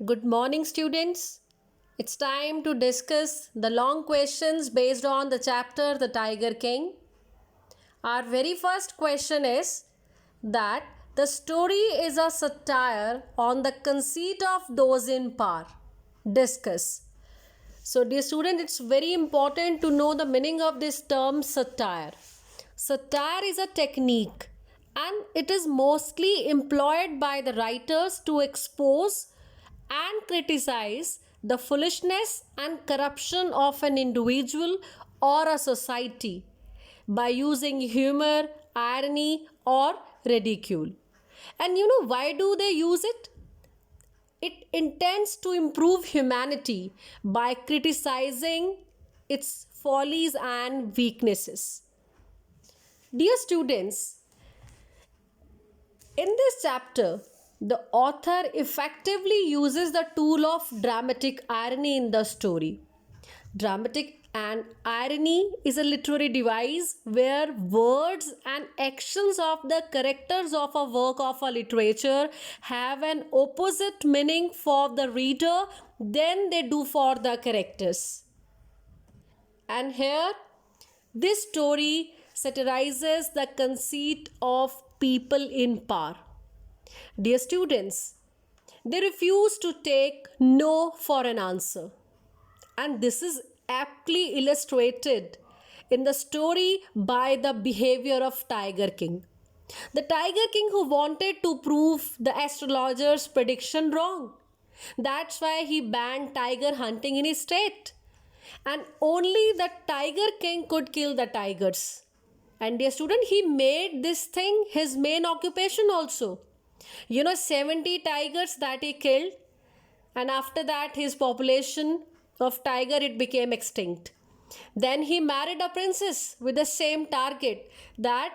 Good morning, students. It's time to discuss the long questions based on the chapter The Tiger King. Our very first question is that the story is a satire on the conceit of those in power. Discuss. So, dear student, it's very important to know the meaning of this term satire. Satire is a technique and it is mostly employed by the writers to expose and criticize the foolishness and corruption of an individual or a society by using humor, irony, or ridicule. And you know why do they use it? It intends to improve humanity by criticizing its follies and weaknesses. Dear students, in this chapter, the author effectively uses the tool of dramatic irony in the story. Dramatic and irony is a literary device where words and actions of the characters of a work of a literature have an opposite meaning for the reader than they do for the characters. And here, this story satirizes the conceit of people in power. Dear students, they refuse to take no for an answer. And this is aptly illustrated in the story by the behavior of Tiger King. The Tiger King who wanted to prove the astrologer's prediction wrong. That's why he banned tiger hunting in his state. And only the Tiger King could kill the tigers. And dear student, he made this thing his main occupation also. 70 tigers that he killed, and after that his population of tiger it became extinct. Then he married a princess with the same target, that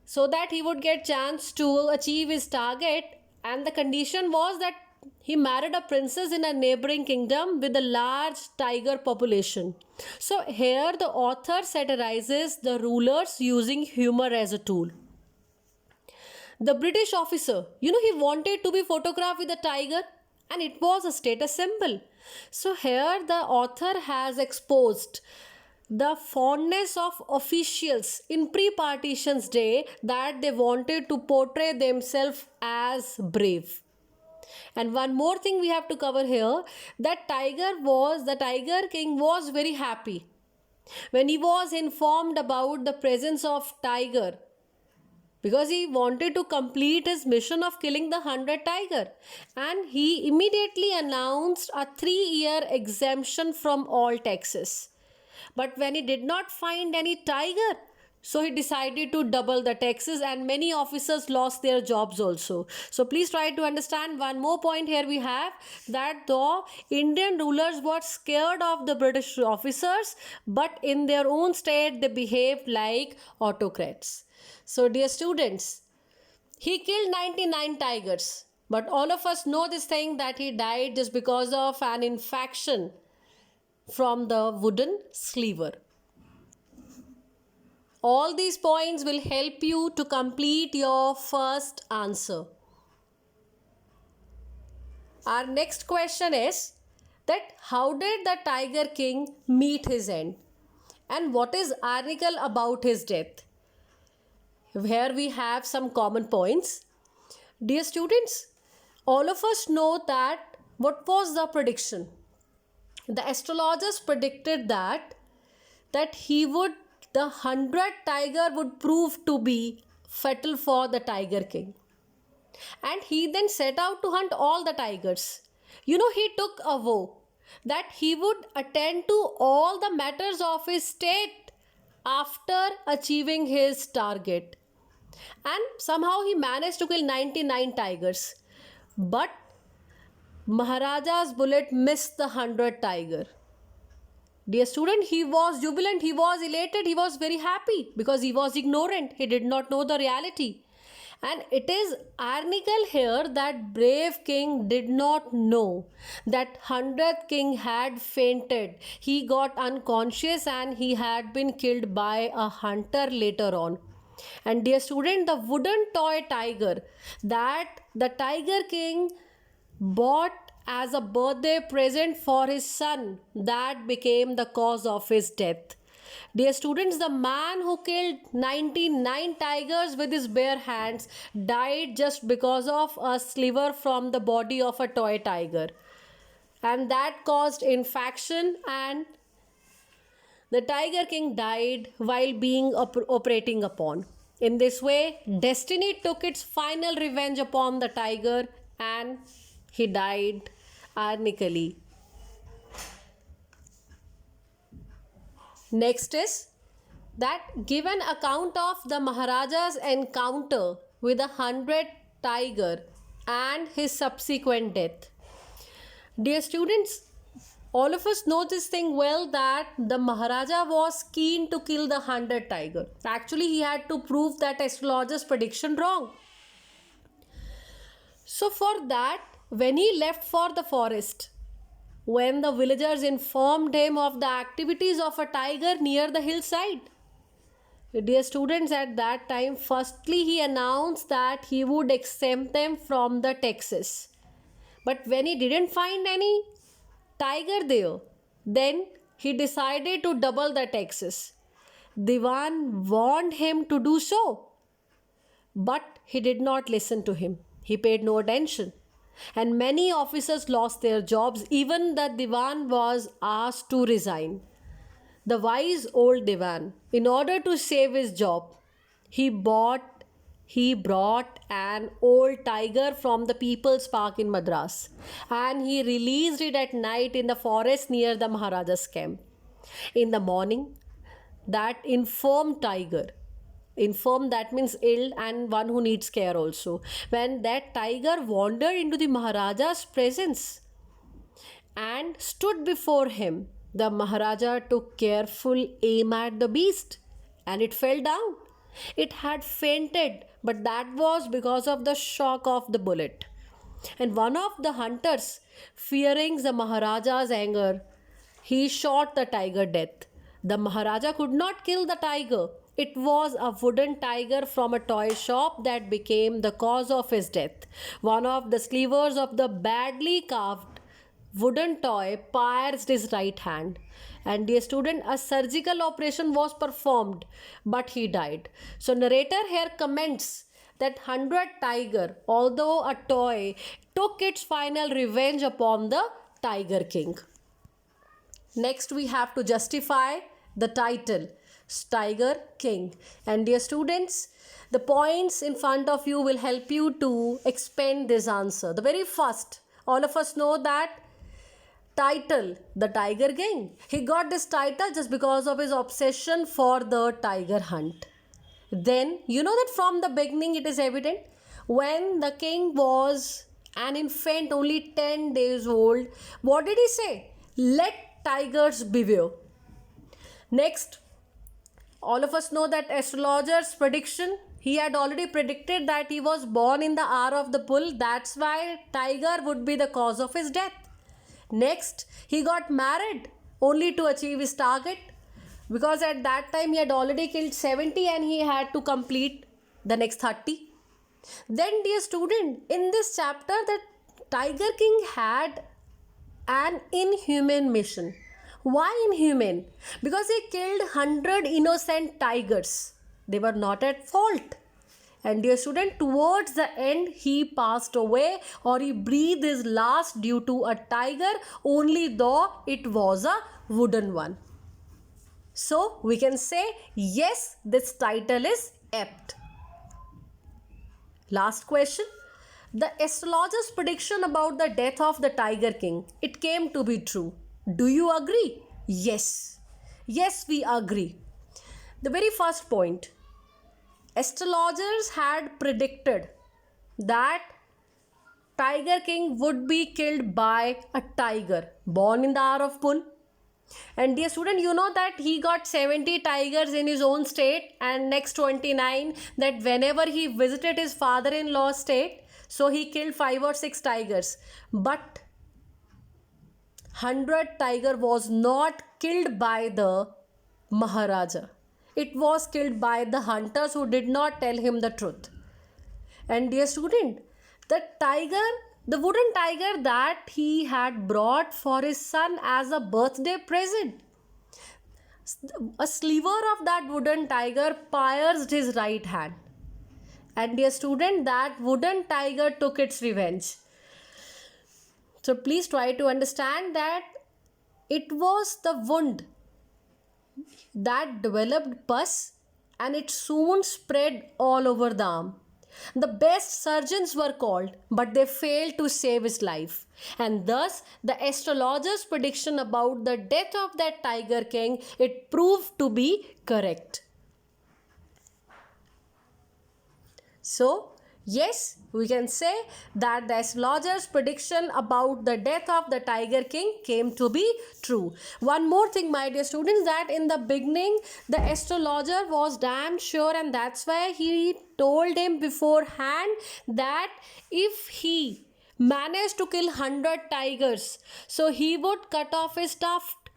so that he would get chance to achieve his target, and the condition was that he married a princess in a neighboring kingdom with a large tiger population. So here the author satirizes the rulers using humor as a tool. The British officer, he wanted to be photographed with a tiger and it was a status symbol. So here the author has exposed the fondness of officials in pre-partition's day, that they wanted to portray themselves as brave. And one more thing we have to cover here, that the Tiger King was very happy when he was informed about the presence of tiger, because he wanted to complete his mission of killing the 100 tiger, and he immediately announced a 3-year exemption from all taxes. But when he did not find any tiger, so he decided to double the taxes, and many officers lost their jobs also. So please try to understand one more point here. We have that the Indian rulers were scared of the British officers, but in their own state they behaved like autocrats. So dear students, he killed 99 tigers, but all of us know this thing, that he died just because of an infection from the wooden sliver. All these points will help you to complete your first answer. Our next question is that how did the Tiger King meet his end, and what is ironical about his death? Here we have some common points. Dear students, all of us know that what was the prediction? The astrologers predicted that the 100 tiger would prove to be fatal for the Tiger King. And he then set out to hunt all the tigers. He took a vow that he would attend to all the matters of his state after achieving his target. And somehow he managed to kill 99 tigers. But Maharaja's bullet missed the 100 tiger. Dear student, he was jubilant, he was elated, he was very happy because he was ignorant. He did not know the reality. And it is ironical here that brave king did not know that 100th king had fainted. He got unconscious and he had been killed by a hunter later on. And dear student, the wooden toy tiger that the Tiger King bought as a birthday present for his son that became the cause of his death. Dear students, the man who killed 99 tigers with his bare hands died just because of a sliver from the body of a toy tiger. And that caused infection, and the Tiger King died while being operating upon. In this way, destiny took its final revenge upon the tiger and he died ironically. Next is that give an account of the Maharaja's encounter with 100 tiger and his subsequent death. Dear students, all of us know this thing well, that the Maharaja was keen to kill the 100 tiger. Actually, he had to prove that astrologer's prediction wrong. So for that, when he left for the forest, when the villagers informed him of the activities of a tiger near the hillside, dear students, at that time, firstly he announced that he would exempt them from the taxes. But when he didn't find any tiger there, then he decided to double the taxes. Diwan warned him to do so, but he did not listen to him. He paid no attention, and many officers lost their jobs. Even the Diwan was asked to resign. The wise old Diwan, in order to save his job, he brought an old tiger from the People's Park in Madras, and he released it at night in the forest near the Maharaja's camp. In the morning, that infirm tiger, infirm that means ill and one who needs care also, when that tiger wandered into the Maharaja's presence and stood before him, the Maharaja took careful aim at the beast and it fell down. It had fainted, but that was because of the shock of the bullet. And one of the hunters, fearing the Maharaja's anger, he shot the tiger dead. The Maharaja could not kill the tiger. It was a wooden tiger from a toy shop that became the cause of his death. One of the slivers of the badly carved wooden toy pierced his right hand. And dear student, a surgical operation was performed, but he died. So narrator here comments that 100 tiger, although a toy, took its final revenge upon the Tiger King. Next we have to justify the title, Tiger King. And dear students, the points in front of you will help you to expand this answer. The very first, all of us know that title, the Tiger King. He got this title just because of his obsession for the tiger hunt. Then, you know that from the beginning it is evident, when the king was an infant only 10 days old, what did he say? Let tigers beware. Next, all of us know that astrologer's prediction, he had already predicted that he was born in the hour of the bull. That's why tiger would be the cause of his death. Next, he got married only to achieve his target, because at that time he had already killed 70 and he had to complete the next 30. Then, dear student, in this chapter, the Tiger King had an inhuman mission. Why inhuman? Because he killed 100 innocent tigers. They were not at fault. And dear student, towards the end, he passed away, or he breathed his last due to a tiger, only though it was a wooden one. So we can say, yes, this title is apt. Last question. The astrologer's prediction about the death of the Tiger King, it came to be true. Do you agree? Yes. Yes, we agree. The very first point. Astrologers had predicted that Tiger King would be killed by a tiger born in the hour of bull. And dear student, you know that he got 70 tigers in his own state, and next 29, that whenever he visited his father-in-law's state, so he killed 5 or 6 tigers. But 100 tiger was not killed by the Maharaja. It was killed by the hunters who did not tell him the truth. And dear student, the tiger The wooden tiger that he had brought for his son as a birthday present. A sliver of that wooden tiger pierced his right hand. And dear student, that wooden tiger took its revenge. So please try to understand that it was the wound that developed pus and it soon spread all over the arm. The best surgeons were called, but they failed to save his life. And thus, the astrologer's prediction about the death of that tiger king, it proved to be correct. So, yes, we can say that the astrologer's prediction about the death of the tiger king came to be true. One more thing, my dear students, that in the beginning, the astrologer was damn sure, and that's why he told him beforehand that if he managed to kill 100 tigers, so he would cut off his tuft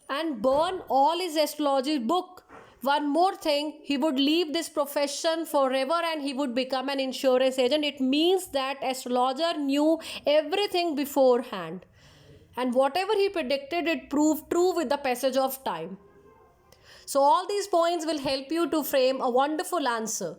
and burn all his astrology book. One more thing, he would leave this profession forever and he would become an insurance agent. It means that astrologer knew everything beforehand. And whatever he predicted, it proved true with the passage of time. So all these points will help you to frame a wonderful answer.